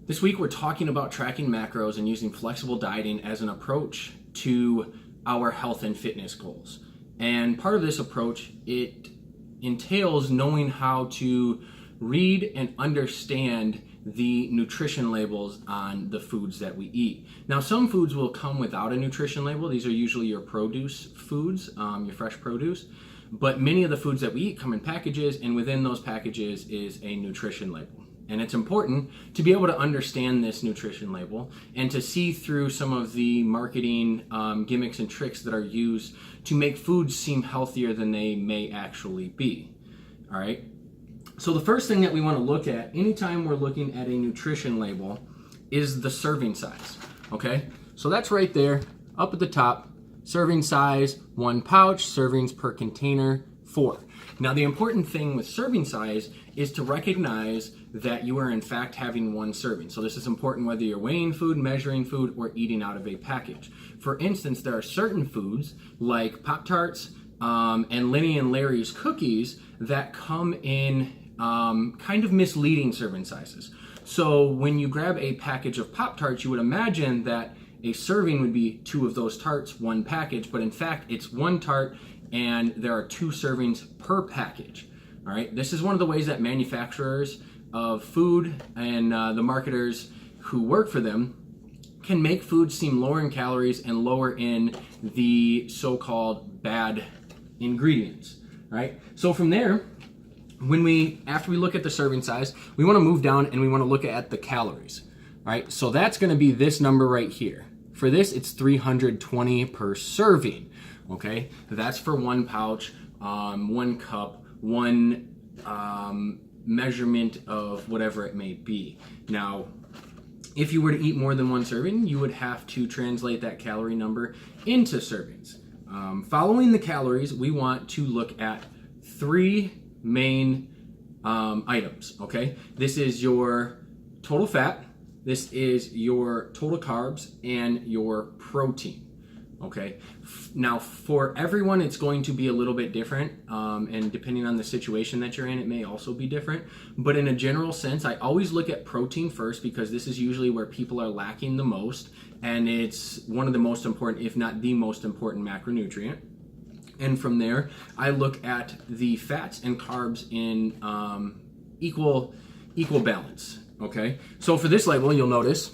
This week we're talking about tracking macros and using flexible dieting as an approach to our health and fitness goals. And part of this approach, it entails knowing how to read and understand the nutrition labels on the foods that we eat. Now, some foods will come without a nutrition label. These are usually your produce foods, your fresh produce. But many of the foods that we eat come in packages, and within those packages is a nutrition label. And it's important to be able to understand this nutrition label and to see through some of the marketing gimmicks and tricks that are used to make foods seem healthier than they may actually be. All right. So the first thing that we want to look at anytime we're looking at a nutrition label is the serving size. Okay. So that's right there up at the top. Serving size, 1 pouch, servings per container, 4. Now, the important thing with serving size is to recognize that you are in fact having 1 serving. So this is important whether you're weighing food, measuring food, or eating out of a package. For instance, there are certain foods like Pop-Tarts and Lenny and Larry's cookies that come in kind of misleading serving sizes. So when you grab a package of Pop-Tarts, you would imagine that a serving would be 2 of those tarts, 1 package, but in fact it's 1 tart and there are 2 servings per package. All right, this is one of the ways that manufacturers of food and the marketers who work for them can make food seem lower in calories and lower in the so-called bad ingredients. All right, so from there, after we look at the serving size, we want to move down and we want to look at the calories. All right, so that's going to be this number right here. For this, it's 320 per serving. Okay, that's for 1 pouch, 1 cup, 1 measurement of whatever it may be. Now, if you were to eat more than 1 serving, you would have to translate that calorie number into servings. Following the calories, we want to look at 3 main items. Okay, this is your total fat. This is your total carbs and your protein. Okay. Now, for everyone, it's going to be a little bit different, and depending on the situation that you're in, it may also be different. But in a general sense, I always look at protein first because this is usually where people are lacking the most, and it's one of the most important, if not the most important macronutrient. And from there, I look at the fats and carbs in equal balance. Okay, so for this label, you'll notice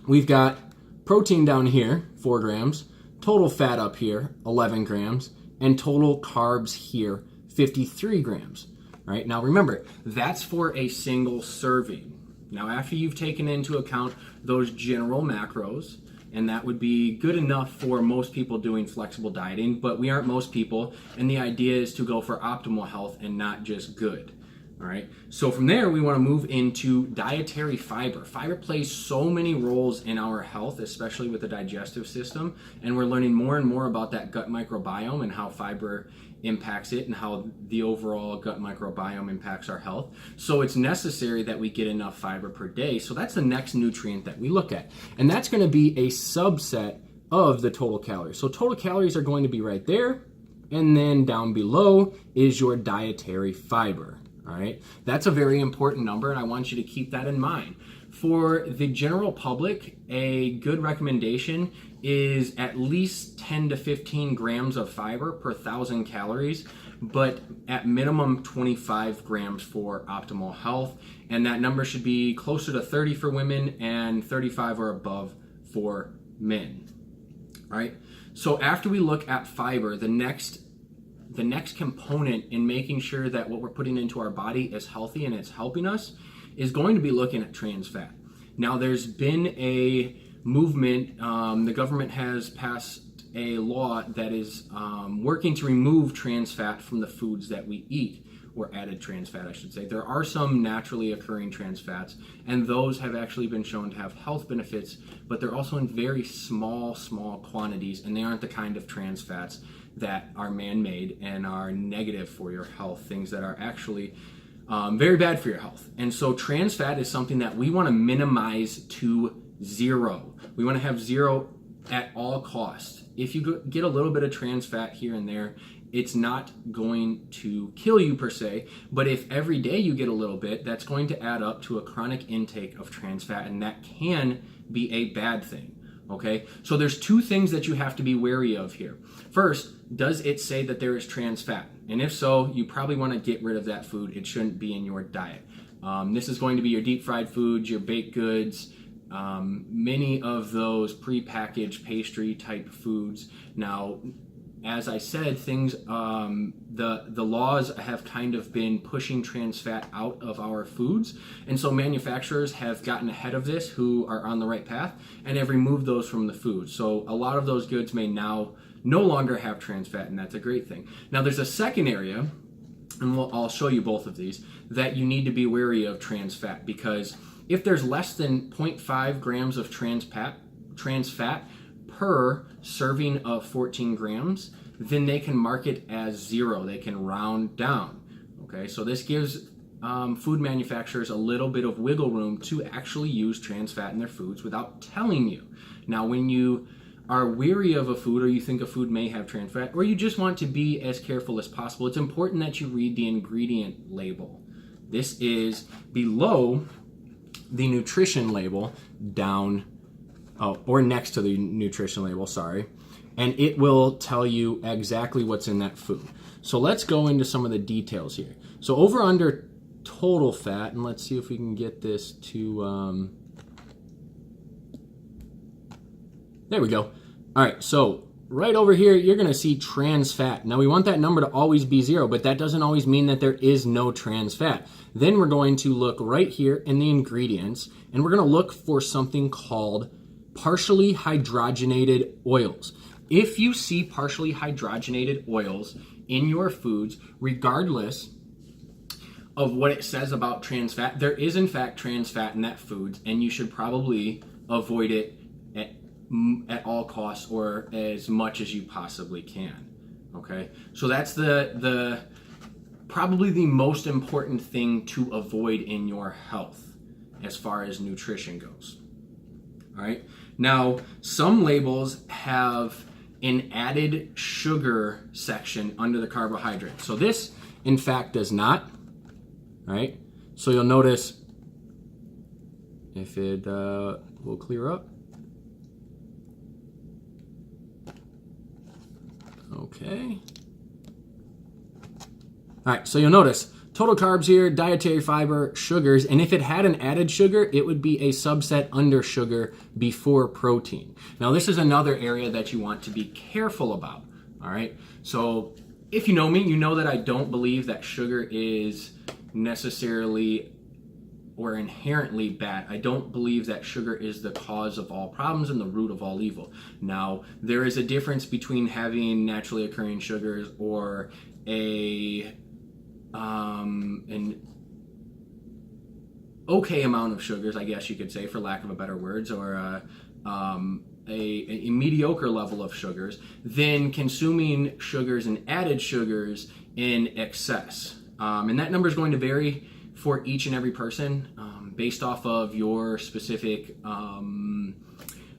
we've got protein down here, 4 grams, total fat up here, 11 grams, and total carbs here, 53 grams. All right, now remember, that's for a single serving. Now, after you've taken into account those general macros, and that would be good enough for most people doing flexible dieting, but we aren't most people, and the idea is to go for optimal health and not just good. All right, so from there, we want to move into dietary fiber. Fiber plays so many roles in our health, especially with the digestive system, and we're learning more and more about that gut microbiome and how fiber impacts it and how the overall gut microbiome impacts our health. So it's necessary that we get enough fiber per day. So that's the next nutrient that we look at, and that's going to be a subset of the total calories. So total calories are going to be right there, and then down below is your dietary fiber. All right, that's a very important number, and I want you to keep that in mind. For the general public, a good recommendation is at least 10 to 15 grams of fiber per 1,000 calories, but at minimum 25 grams for optimal health, and that number should be closer to 30 for women and 35 or above for men. All right, so after we look at fiber, the next component in making sure that what we're putting into our body is healthy and it's helping us is going to be looking at trans fat. Now, there's been a movement, the government has passed a law that is working to remove trans fat from the foods that we eat, or added trans fat, I should say. There are some naturally occurring trans fats, and those have actually been shown to have health benefits, but they're also in very small quantities, and they aren't the kind of trans fats that are man-made and are negative for your health, things that are actually very bad for your health. And so trans fat is something that we want to minimize to 0. We want to have 0 at all costs. If you get a little bit of trans fat here and there, it's not going to kill you per se, but if every day you get a little bit, that's going to add up to a chronic intake of trans fat, and that can be a bad thing. Okay, so there's two things that you have to be wary of here. First, does it say that there is trans fat? And if so, you probably want to get rid of that food. It shouldn't be in your diet. This is going to be your deep fried foods, your baked goods, many of those prepackaged pastry type foods. Now, as I said, the laws have kind of been pushing trans fat out of our foods, and so manufacturers have gotten ahead of this, who are on the right path, and have removed those from the food. So a lot of those goods may now no longer have trans fat, and that's a great thing. Now there's a second area, and I'll show you both of these, that you need to be wary of trans fat, because if there's less than 0.5 grams of trans fat per serving of 14 grams, then they can mark it as 0. They can round down. Okay, so this gives food manufacturers a little bit of wiggle room to actually use trans fat in their foods without telling you. Now, when you are weary of a food, or you think a food may have trans fat, or you just want to be as careful as possible, it's important that you read the ingredient label. This is below the nutrition label, or next to the nutrition label, sorry, and it will tell you exactly what's in that food. So let's go into some of the details here. So over under total fat, and let's see if we can get this to, there we go. All right, so right over here, you're gonna see trans fat. Now we want that number to always be 0, but that doesn't always mean that there is no trans fat. Then we're going to look right here in the ingredients, and we're gonna look for something called partially hydrogenated oils. If you see partially hydrogenated oils in your foods, regardless of what it says about trans fat, there is in fact trans fat in that food, and you should probably avoid it at all costs, or as much as you possibly can. Okay, so that's the probably the most important thing to avoid in your health as far as nutrition goes. All right, now some labels have an added sugar section under the carbohydrate. So this in fact does not. All right, so you'll notice if it will clear up. Okay. All right, so you'll notice total carbs here, dietary fiber, sugars, and if it had an added sugar, it would be a subset under sugar before protein. Now, this is another area that you want to be careful about, all right? So if you know me, you know that I don't believe that sugar is necessarily or inherently bad. I don't believe that sugar is the cause of all problems and the root of all evil. Now, there is a difference between having naturally occurring sugars or an okay amount of sugars, I guess you could say, for lack of a better words, or a mediocre level of sugars, than consuming sugars and added sugars in excess. And that number is going to vary for each and every person based off of your specific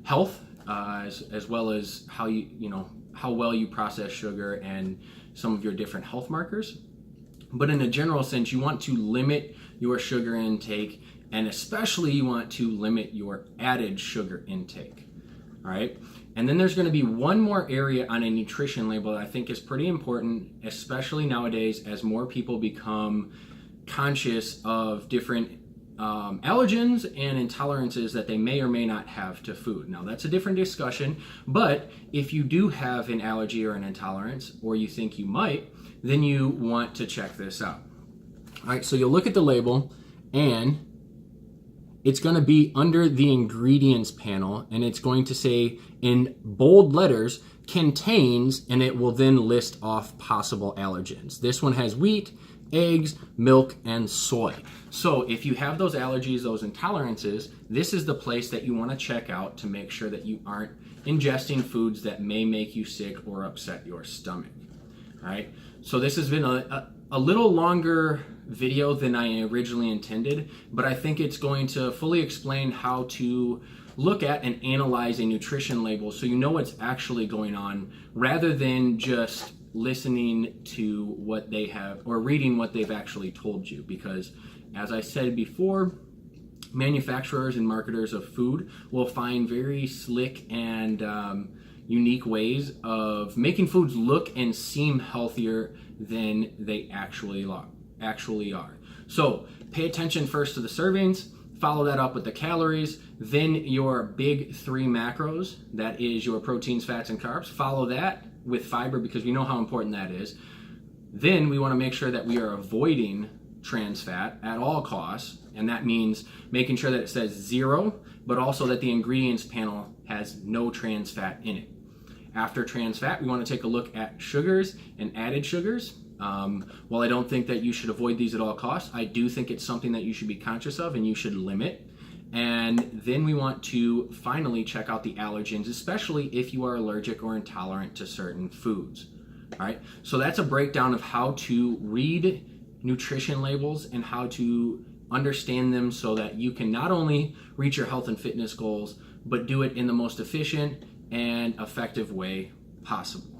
health, as well as how how well you process sugar and some of your different health markers. But in a general sense, you want to limit your sugar intake, and especially you want to limit your added sugar intake. All right. And then there's going to be one more area on a nutrition label that I think is pretty important, especially nowadays as more people become conscious of different allergens and intolerances that they may or may not have to food. Now, that's a different discussion, but if you do have an allergy or an intolerance, or you think you might, then you want to check this out. All right, so you'll look at the label, and it's going to be under the ingredients panel, and it's going to say in bold letters, contains, and it will then list off possible allergens. This one has wheat, eggs, milk, and soy. So if you have those allergies, those intolerances, this is the place that you want to check out to make sure that you aren't ingesting foods that may make you sick or upset your stomach. All right, so this has been a little longer video than I originally intended, but I think it's going to fully explain how to look at and analyze a nutrition label so you know what's actually going on, rather than just listening to what they have or reading what they've actually told you, because as I said before, manufacturers and marketers of food will find very slick and unique ways of making foods look and seem healthier than they actually are. So pay attention first to the servings, follow that up with the calories, then your big 3 macros, that is your proteins, fats, and carbs. Follow that with fiber because we know how important that is. Then we want to make sure that we are avoiding trans fat at all costs, and that means making sure that it says 0, but also that the ingredients panel has no trans fat in it. After trans fat, we want to take a look at sugars and added sugars. While I don't think that you should avoid these at all costs, I do think it's something that you should be conscious of and you should limit. And then we want to finally check out the allergens, especially if you are allergic or intolerant to certain foods. All right, so that's a breakdown of how to read nutrition labels and how to understand them so that you can not only reach your health and fitness goals, but do it in the most efficient and effective way possible.